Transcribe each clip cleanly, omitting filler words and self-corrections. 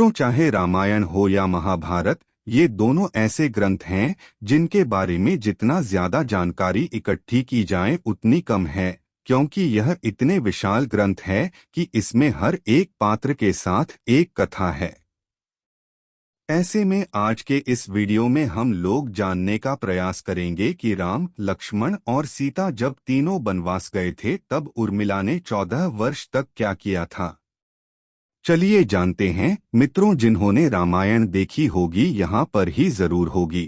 मित्रों, चाहे रामायण हो या महाभारत, ये दोनों ऐसे ग्रंथ हैं जिनके बारे में जितना ज्यादा जानकारी इकट्ठी की जाए उतनी कम है, क्योंकि यह इतने विशाल ग्रंथ है कि इसमें हर एक पात्र के साथ एक कथा है। ऐसे में आज के इस वीडियो में हम लोग जानने का प्रयास करेंगे कि राम, लक्ष्मण और सीता जब तीनों वनवास गए थे तब उर्मिला ने 14 वर्ष तक क्या किया था। चलिए जानते हैं। मित्रों, जिन्होंने रामायण देखी होगी यहाँ पर ही जरूर होगी।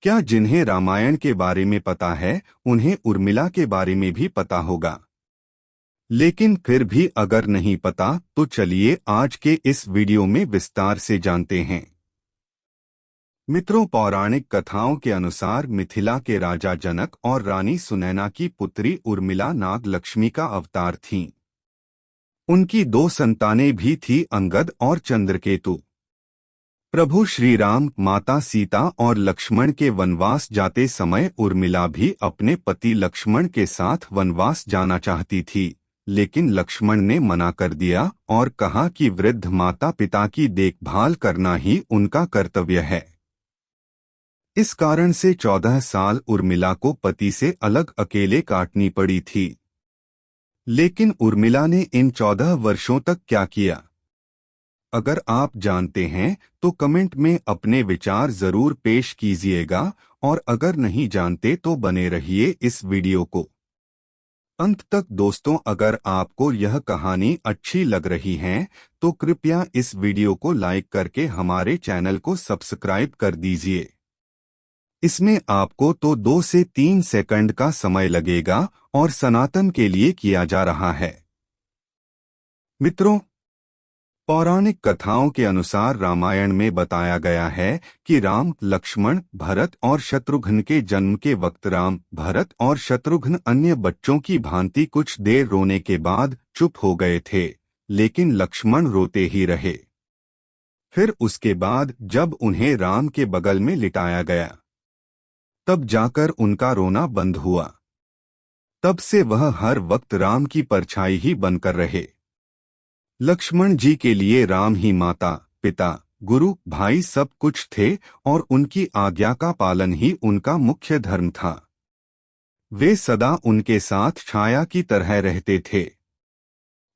क्या जिन्हें रामायण के बारे में पता है उन्हें उर्मिला के बारे में भी पता होगा, लेकिन फिर भी अगर नहीं पता तो चलिए आज के इस वीडियो में विस्तार से जानते हैं। मित्रों, पौराणिक कथाओं के अनुसार मिथिला के राजा जनक और रानी सुनैना की पुत्री उर्मिला नाग लक्ष्मी का अवतार थीं। उनकी 2 संतानें भी थी, अंगद और चंद्रकेतु। प्रभु श्री राम, माता सीता और लक्ष्मण के वनवास जाते समय उर्मिला भी अपने पति लक्ष्मण के साथ वनवास जाना चाहती थी, लेकिन लक्ष्मण ने मना कर दिया और कहा कि वृद्ध माता पिता की देखभाल करना ही उनका कर्तव्य है। इस कारण से 14 साल उर्मिला को पति से अलग अकेले काटनी पड़ी थी। लेकिन उर्मिला ने इन 14 वर्षों तक क्या किया? अगर आप जानते हैं तो कमेंट में अपने विचार जरूर पेश कीजिएगा, और अगर नहीं जानते तो बने रहिए इस वीडियो को अंत तक। दोस्तों, अगर आपको यह कहानी अच्छी लग रही है तो कृपया इस वीडियो को लाइक करके हमारे चैनल को सब्सक्राइब कर दीजिए। इसमें आपको तो 2 से 3 सेकंड का समय लगेगा और सनातन के लिए किया जा रहा है। मित्रों, पौराणिक कथाओं के अनुसार रामायण में बताया गया है कि राम, लक्ष्मण, भरत और शत्रुघ्न के जन्म के वक्त राम, भरत और शत्रुघ्न अन्य बच्चों की भांति कुछ देर रोने के बाद चुप हो गए थे, लेकिन लक्ष्मण रोते ही रहे। फिर उसके बाद जब उन्हें राम के बगल में लिटाया गया तब जाकर उनका रोना बंद हुआ। तब से वह हर वक्त राम की परछाई ही बनकर रहे। लक्ष्मण जी के लिए राम ही माता, पिता, गुरु, भाई सब कुछ थे और उनकी आज्ञा का पालन ही उनका मुख्य धर्म था। वे सदा उनके साथ छाया की तरह रहते थे।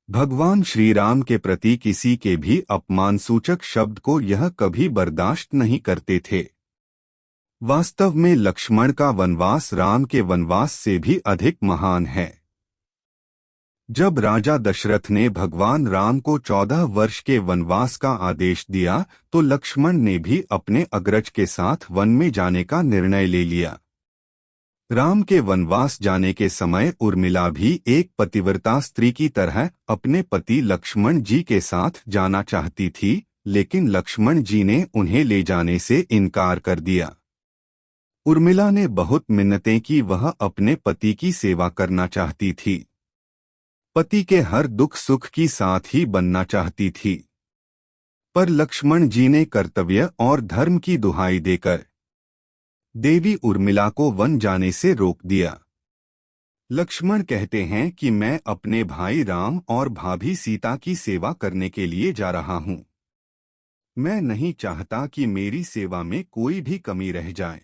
भगवान श्री राम के प्रति किसी के भी अपमानसूचक शब्द को यह कभी बर्दाश्त नहीं करते थे। वास्तव में लक्ष्मण का वनवास राम के वनवास से भी अधिक महान है। जब राजा दशरथ ने भगवान राम को 14 वर्ष के वनवास का आदेश दिया तो लक्ष्मण ने भी अपने अग्रज के साथ वन में जाने का निर्णय ले लिया। राम के वनवास जाने के समय उर्मिला भी एक पतिव्रता स्त्री की तरह अपने पति लक्ष्मण जी के साथ जाना चाहती थी, लेकिन लक्ष्मण जी ने उन्हें ले जाने से इनकार कर दिया। उर्मिला ने बहुत मिन्नतें की, वह अपने पति की सेवा करना चाहती थी, पति के हर दुख सुख की साथ ही बनना चाहती थी। पर लक्ष्मण जी ने कर्तव्य और धर्म की दुहाई देकर देवी उर्मिला को वन जाने से रोक दिया। लक्ष्मण कहते हैं कि मैं अपने भाई राम और भाभी सीता की सेवा करने के लिए जा रहा हूँ। मैं नहीं चाहता कि मेरी सेवा में कोई भी कमी रह जाए।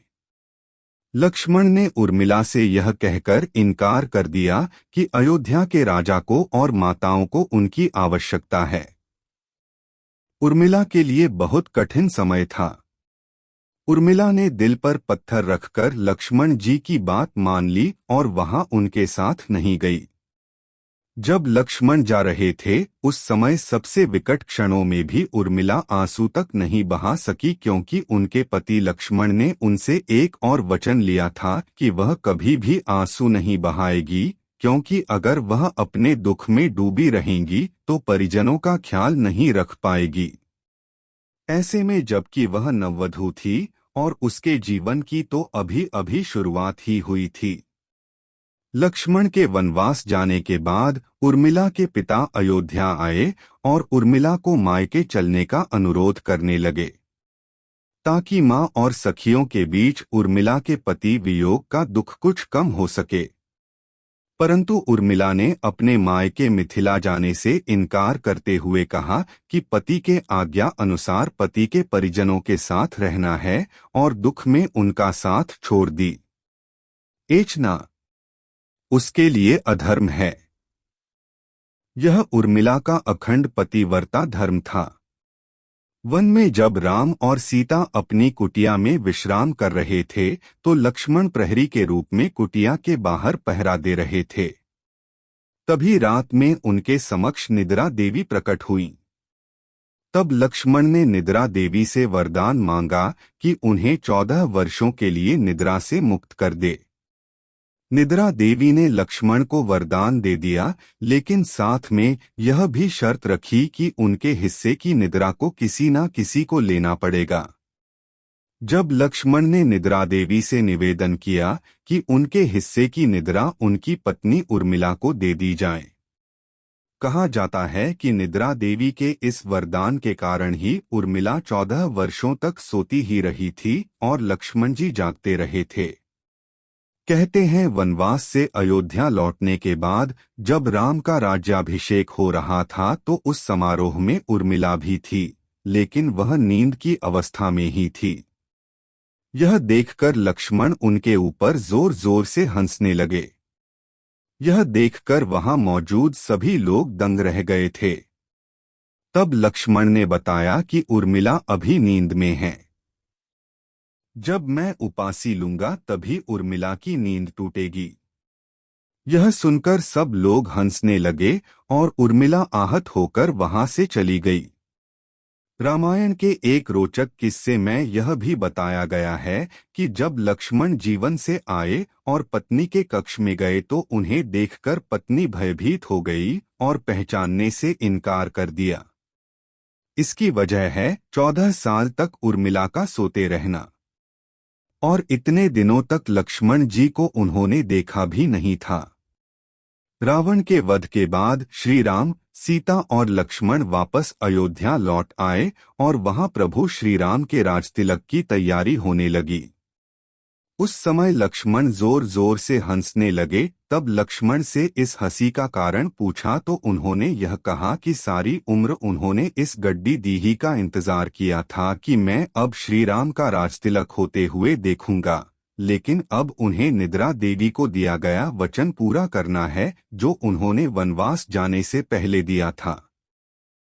लक्ष्मण ने उर्मिला से यह कहकर इनकार कर दिया कि अयोध्या के राजा को और माताओं को उनकी आवश्यकता है। उर्मिला के लिए बहुत कठिन समय था। उर्मिला ने दिल पर पत्थर रखकर लक्ष्मण जी की बात मान ली और वहां उनके साथ नहीं गई। जब लक्ष्मण जा रहे थे उस समय सबसे विकट क्षणों में भी उर्मिला आंसू तक नहीं बहा सकी, क्योंकि उनके पति लक्ष्मण ने उनसे एक और वचन लिया था कि वह कभी भी आंसू नहीं बहाएगी, क्योंकि अगर वह अपने दुख में डूबी रहेंगी तो परिजनों का ख्याल नहीं रख पाएगी। ऐसे में जबकि वह नववधू थी और उसके जीवन की तो अभी अभी शुरुआत ही हुई थी। लक्ष्मण के वनवास जाने के बाद उर्मिला के पिता अयोध्या आए और उर्मिला को मायके चलने का अनुरोध करने लगे, ताकि मां और सखियों के बीच उर्मिला के पति वियोग का दुख कुछ कम हो सके। परंतु उर्मिला ने अपने मायके मिथिला जाने से इनकार करते हुए कहा कि पति के आज्ञा अनुसार पति के परिजनों के साथ रहना है और दुख में उनका साथ छोड़ दी। एचना उसके लिए अधर्म है। यह उर्मिला का अखंड पतिव्रता धर्म था। वन में जब राम और सीता अपनी कुटिया में विश्राम कर रहे थे तो लक्ष्मण प्रहरी के रूप में कुटिया के बाहर पहरा दे रहे थे। तभी रात में उनके समक्ष निद्रा देवी प्रकट हुई। तब लक्ष्मण ने निद्रा देवी से वरदान मांगा कि उन्हें 14 वर्षों के लिए निद्रा से मुक्त कर दे। निद्रा देवी ने लक्ष्मण को वरदान दे दिया, लेकिन साथ में यह भी शर्त रखी कि उनके हिस्से की निद्रा को किसी न किसी को लेना पड़ेगा। जब लक्ष्मण ने निद्रा देवी से निवेदन किया कि उनके हिस्से की निद्रा उनकी पत्नी उर्मिला को दे दी जाए, कहा जाता है कि निद्रा देवी के इस वरदान के कारण ही उर्मिला 14 वर्षों तक सोती ही रही थी और लक्ष्मण जी जागते रहे थे। कहते हैं वनवास से अयोध्या लौटने के बाद जब राम का राज्याभिषेक हो रहा था तो उस समारोह में उर्मिला भी थी, लेकिन वह नींद की अवस्था में ही थी। यह देखकर लक्ष्मण उनके ऊपर जोर जोर से हंसने लगे। यह देखकर वहां मौजूद सभी लोग दंग रह गए थे। तब लक्ष्मण ने बताया कि उर्मिला अभी नींद में है। जब मैं उपासी लूंगा तभी उर्मिला की नींद टूटेगी। यह सुनकर सब लोग हंसने लगे और उर्मिला आहत होकर वहां से चली गई। रामायण के एक रोचक किस्से में यह भी बताया गया है कि जब लक्ष्मण जीवन से आए और पत्नी के कक्ष में गए तो उन्हें देखकर पत्नी भयभीत हो गई और पहचानने से इनकार कर दिया। इसकी वजह है 14 साल तक उर्मिला का सोते रहना, और इतने दिनों तक लक्ष्मण जी को उन्होंने देखा भी नहीं था। रावण के वध के बाद श्री राम, सीता और लक्ष्मण वापस अयोध्या लौट आए और वहां प्रभु श्री राम के राजतिलक की तैयारी होने लगी। उस समय लक्ष्मण जोर जोर से हंसने लगे। तब लक्ष्मण से इस हंसी का कारण पूछा तो उन्होंने यह कहा कि सारी उम्र उन्होंने इस गड्डी दीही का इंतजार किया था कि मैं अब श्री राम का राजतिलक होते हुए देखूंगा, लेकिन अब उन्हें निद्रा देवी को दिया गया वचन पूरा करना है जो उन्होंने वनवास जाने से पहले दिया था।